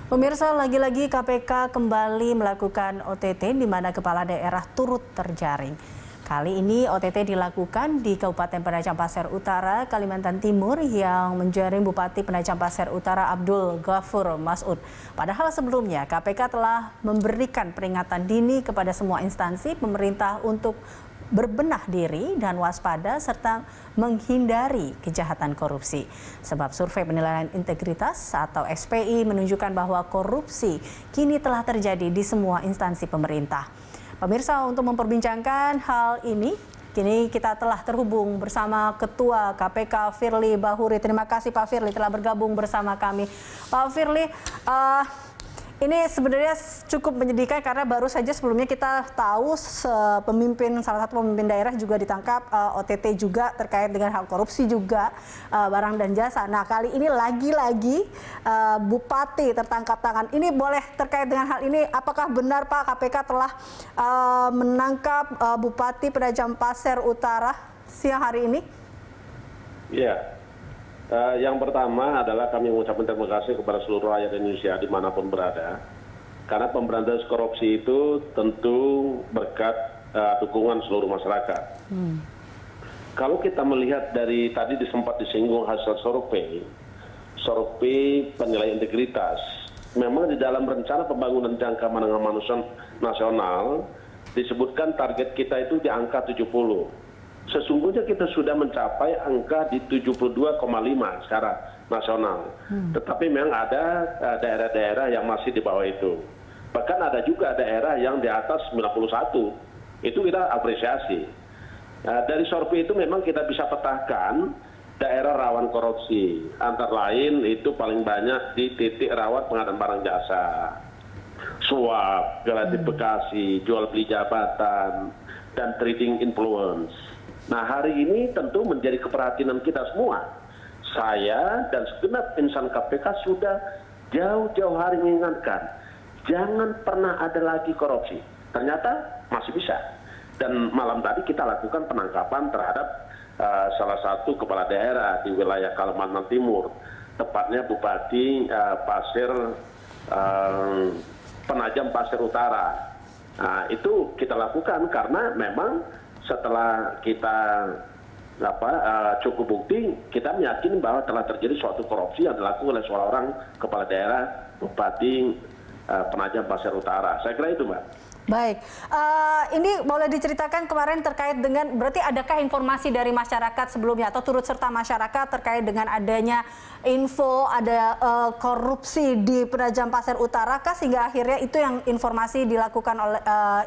Pemirsa, lagi-lagi KPK kembali melakukan OTT di mana kepala daerah turut terjaring. Kali ini OTT dilakukan di Kabupaten Penajam Pasir Utara, Kalimantan Timur yang menjaring Bupati Penajam Pasir Utara Abdul Ghafur Masud. Padahal sebelumnya KPK telah memberikan peringatan dini kepada semua instansi pemerintah untuk berbenah diri dan waspada serta menghindari kejahatan korupsi. Sebab survei penilaian integritas atau SPI menunjukkan bahwa korupsi kini telah terjadi di semua instansi pemerintah. Pemirsa, untuk memperbincangkan hal ini, kini kita telah terhubung bersama Ketua KPK Firly Bahuri. Terima kasih Pak Firly telah bergabung bersama kami. Pak Firly, ini sebenarnya cukup menyedihkan karena baru saja sebelumnya kita tahu salah satu pemimpin daerah juga ditangkap, OTT juga terkait dengan hal korupsi juga, barang dan jasa. Nah, kali ini lagi-lagi Bupati tertangkap tangan. Ini boleh terkait dengan hal ini, apakah benar Pak KPK telah menangkap Bupati Penajam Pasir Utara siang hari ini? Iya. Yang pertama adalah kami mengucapkan terima kasih kepada seluruh rakyat Indonesia dimanapun berada. Karena pemberantasan korupsi itu tentu berkat dukungan seluruh masyarakat. Kalau kita melihat dari tadi sempat disinggung hasil survei penilaian integritas, memang di dalam rencana pembangunan jangka menengah nasional disebutkan target kita itu di angka 70. Sesungguhnya kita sudah mencapai angka di 72,5 secara nasional. Tetapi memang ada daerah-daerah yang masih di bawah itu. Bahkan ada juga daerah yang di atas 91. Itu kita apresiasi. Dari survei itu memang kita bisa petakan daerah rawan korupsi. Antara lain itu paling banyak di titik rawan pengadaan barang jasa, suap, gratifikasi, jual beli jabatan, dan trading influence. Nah, hari ini tentu menjadi keperhatian kita semua. Saya dan segenap insan KPK sudah jauh-jauh hari mengingatkan, jangan pernah ada lagi korupsi. Ternyata masih bisa. Dan malam tadi kita lakukan penangkapan terhadap salah satu kepala daerah di wilayah Kalimantan Timur, tepatnya Bupati Penajam Pasir Utara. Nah, itu kita lakukan karena memang setelah kita cukup bukti, kita meyakini bahwa telah terjadi suatu korupsi yang dilakukan oleh seorang kepala daerah Bupati Penajam Pasir Utara. Saya kira itu, Mbak. Baik, ini boleh diceritakan kemarin terkait dengan, berarti adakah informasi dari masyarakat sebelumnya atau turut serta masyarakat terkait dengan adanya info ada korupsi di Penajam Pasir Utara kah, sehingga akhirnya itu yang informasi dilakukan oleh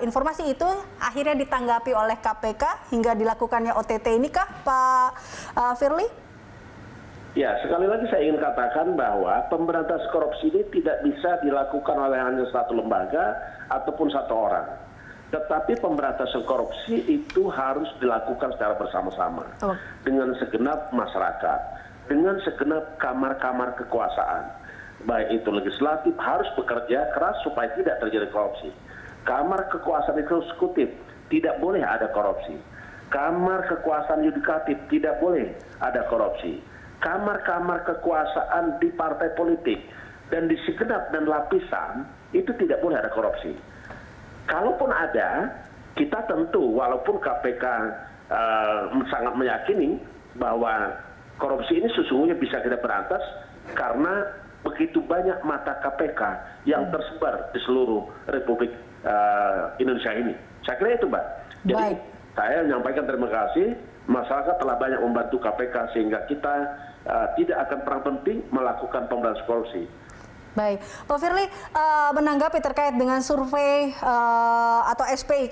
informasi itu akhirnya ditanggapi oleh KPK hingga dilakukannya OTT ini kah, Pak Firly? Ya, sekali lagi saya ingin katakan bahwa pemberantasan korupsi ini tidak bisa dilakukan oleh hanya satu lembaga ataupun satu orang. Tetapi pemberantasan korupsi itu harus dilakukan secara bersama-sama dengan segenap masyarakat, dengan segenap kamar-kamar kekuasaan. Baik itu legislatif harus bekerja keras supaya tidak terjadi korupsi. Kamar kekuasaan eksekutif tidak boleh ada korupsi. Kamar kekuasaan yudikatif tidak boleh ada korupsi. Kamar-kamar kekuasaan di partai politik dan di segenap dan lapisan itu tidak boleh ada korupsi. Kalaupun ada, kita tentu walaupun KPK sangat meyakini bahwa korupsi ini sesungguhnya bisa kita berantas karena begitu banyak mata KPK yang tersebar di seluruh Republik Indonesia ini. Saya kira itu, Mbak. Jadi saya menyampaikan terima kasih. Masyarakat telah banyak membantu KPK sehingga kita tidak akan pernah berhenti melakukan pemberantasan korupsi. Baik, Pak Firly, menanggapi terkait dengan survei atau SPI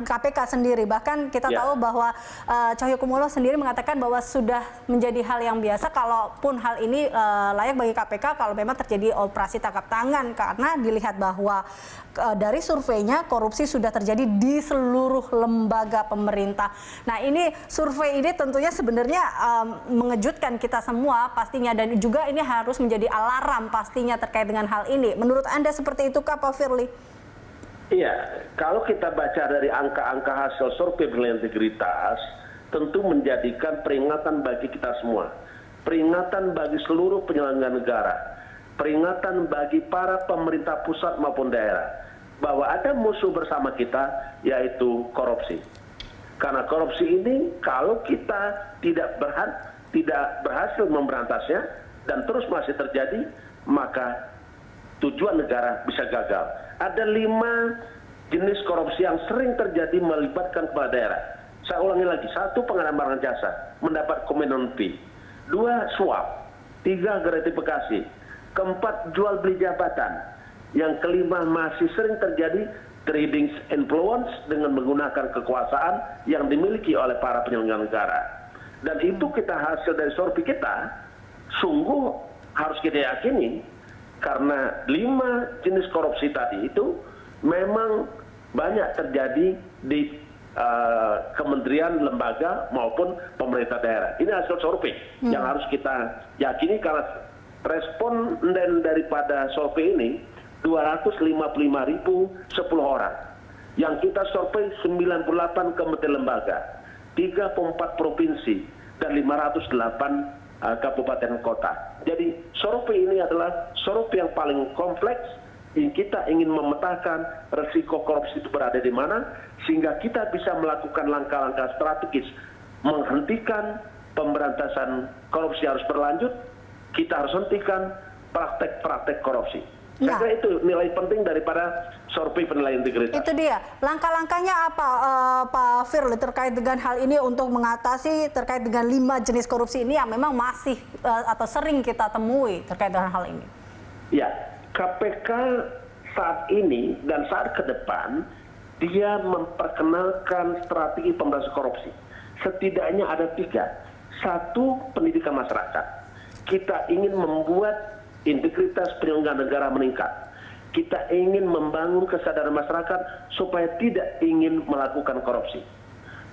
KPK sendiri, bahkan kita tahu bahwa Cahyokumolo sendiri mengatakan bahwa sudah menjadi hal yang biasa kalaupun hal ini layak bagi KPK kalau memang terjadi operasi tangkap tangan, karena dilihat bahwa dari surveinya korupsi sudah terjadi di seluruh lembaga pemerintah. Nah, ini survei ini tentunya sebenarnya mengejutkan kita semua pastinya, dan juga ini harus menjadi alarm pastinya terkait dengan hal ini. Menurut Anda seperti itu kah, Pak Firly? Iya, kalau kita baca dari angka-angka hasil survei penilaian integritas, tentu menjadikan peringatan bagi kita semua. Peringatan bagi seluruh penyelenggara negara. peringatan bagi para pemerintah pusat maupun daerah bahwa ada musuh bersama kita, yaitu korupsi. Karena korupsi ini kalau kita tidak berhasil memberantasnya dan terus masih terjadi, maka tujuan negara bisa gagal. Ada 5 jenis korupsi yang sering terjadi melibatkan kepala daerah. Saya ulangi lagi, 1 pengadaan barang jasa, mendapat komitmen fee. 2 suap. 3 gratifikasi. 4 jual beli jabatan. Yang kelima masih sering terjadi trading influence dengan menggunakan kekuasaan yang dimiliki oleh para penyelenggara negara. Dan itu kita hasil dari survei kita, sungguh harus kita yakini karena 5 jenis korupsi tadi itu memang banyak terjadi di kementerian, lembaga maupun pemerintah daerah. Ini hasil survei yang harus kita yakini karena responden daripada survei ini 255.010 orang. Yang kita survei 98 kementerian lembaga, 34 provinsi, dan 508 kabupaten kota. Jadi survei ini adalah survei yang paling kompleks yang kita ingin memetakan resiko korupsi itu berada di mana sehingga kita bisa melakukan langkah-langkah strategis menghentikan pemberantasan korupsi harus berlanjut, kita harus hentikan praktek-praktek korupsi. Saya kira itu nilai penting daripada survei penilaian integritas. Itu dia. Langkah-langkahnya apa Pak Firly terkait dengan hal ini untuk mengatasi terkait dengan 5 jenis korupsi ini yang memang masih atau sering kita temui terkait dengan hal ini? Ya, KPK saat ini dan saat ke depan dia memperkenalkan strategi pemberantasan korupsi. Setidaknya ada 3. 1, pendidikan masyarakat. Kita ingin membuat integritas penyelenggara negara meningkat. Kita ingin membangun kesadaran masyarakat supaya tidak ingin melakukan korupsi.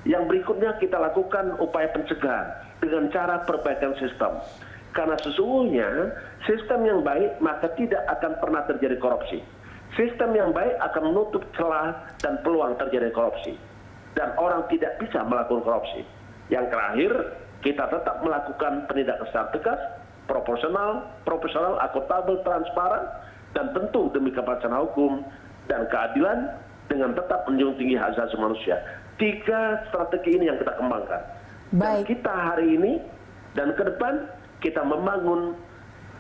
Yang berikutnya kita lakukan upaya pencegahan dengan cara perbaikan sistem. Karena sesungguhnya sistem yang baik maka tidak akan pernah terjadi korupsi. Sistem yang baik akan menutup celah dan peluang terjadi korupsi. Dan orang tidak bisa melakukan korupsi. Yang terakhir, kita tetap melakukan penindakan secara tegas, proporsional, akuntabel, transparan, dan tentu demi kepastian hukum dan keadilan dengan tetap menjunjung tinggi hak asasi manusia. 3 strategi ini yang kita kembangkan. Dan kita hari ini dan ke depan kita membangun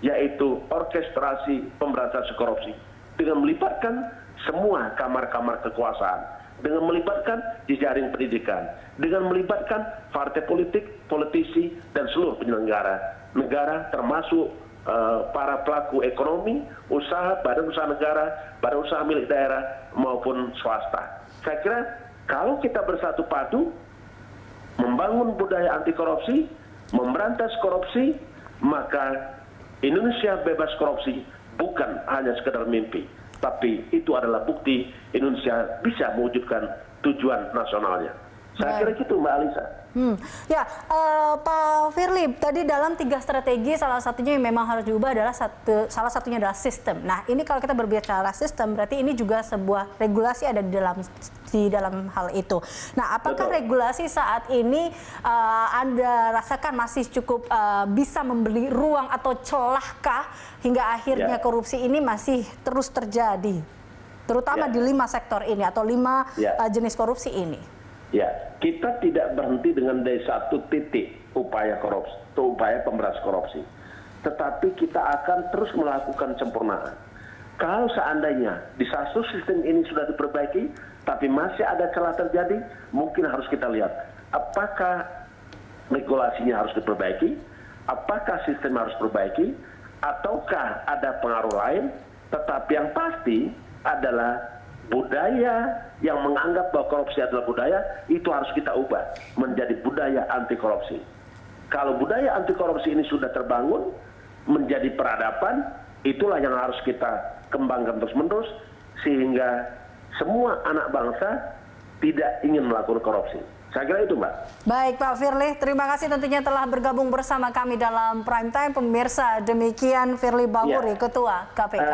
yaitu orkestrasi pemberantasan korupsi dengan melibatkan semua kamar-kamar kekuasaan, dengan melibatkan jejaring pendidikan, dengan melibatkan partai politik, politisi, dan seluruh penyelenggara negara termasuk para pelaku ekonomi, usaha, badan usaha negara, badan usaha milik daerah maupun swasta. Saya kira kalau kita bersatu padu membangun budaya anti korupsi, memberantas korupsi, maka Indonesia bebas korupsi bukan hanya sekedar mimpi, tapi itu adalah bukti Indonesia bisa mewujudkan tujuan nasionalnya. Saya kira gitu Mbak Alisa. Ya, Pak Firly, tadi dalam 3 strategi salah satunya yang memang harus diubah adalah salah satunya adalah sistem. Nah, ini kalau kita berbicara sistem, berarti ini juga sebuah regulasi ada di dalam hal itu. Nah, apakah regulasi saat ini Anda rasakan masih cukup bisa memberi ruang atau celahkah hingga akhirnya korupsi ini masih terus terjadi, terutama di 5 sektor ini atau 5 jenis korupsi ini? Ya, kita tidak berhenti dengan dari 1 titik upaya korupsi, atau upaya pemberantasan korupsi. Tetapi kita akan terus melakukan sempurnaan. Kalau seandainya di satu sistem ini sudah diperbaiki, tapi masih ada celah terjadi, mungkin harus kita lihat apakah regulasinya harus diperbaiki, apakah sistem harus diperbaiki, ataukah ada pengaruh lain. Tetapi yang pasti adalah budaya yang menganggap bahwa korupsi adalah budaya, itu harus kita ubah menjadi budaya anti korupsi. Kalau budaya anti korupsi ini sudah terbangun menjadi peradaban, itulah yang harus kita kembangkan terus-menerus sehingga semua anak bangsa tidak ingin melakukan korupsi. Saya kira itu, Mbak. Baik, Pak Firly, terima kasih tentunya telah bergabung bersama kami dalam Prime Time. Pemirsa, demikian Firly Bahuri, Ketua KPK.